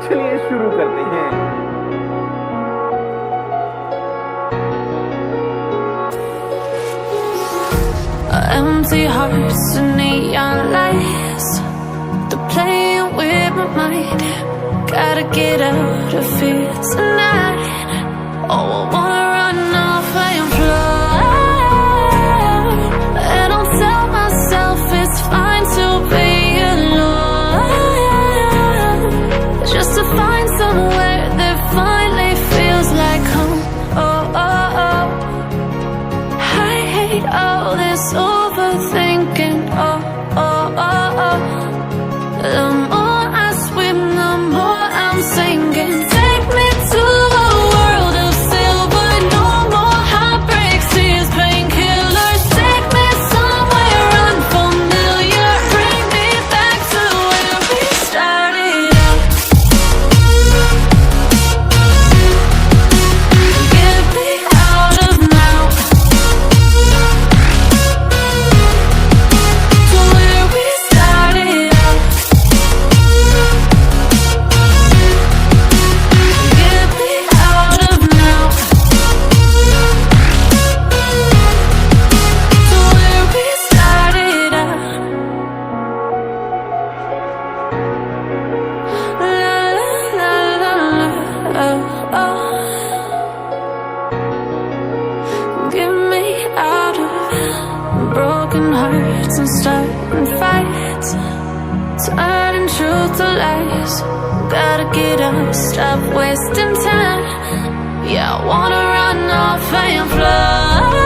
चलिए शुरू करते हैं। Empty hearts and neon lights, they're playing with my mind. Gotta get out of here tonight. Oh, I wanna run off and fly, and I'll tell myself it's fine to be alone, just to find somewhere that finally feels like home. Oh, oh, oh. I hate all this overthinking. Oh, oh, oh, oh. The more I swim, the more I'm sinking. Take me to a world of silver. No more heartbreaks, tears, painkillers. Take me somewhere unfamiliar. Bring me back to where we started out. Get me out of now, to where we started out. Get me out of now, to where we started out. La la la la, oh, oh. Get me out of broken hearts and starting fights, turning truth to lies. Gotta get up, stop wasting time. Yeah, I wanna run off and fly.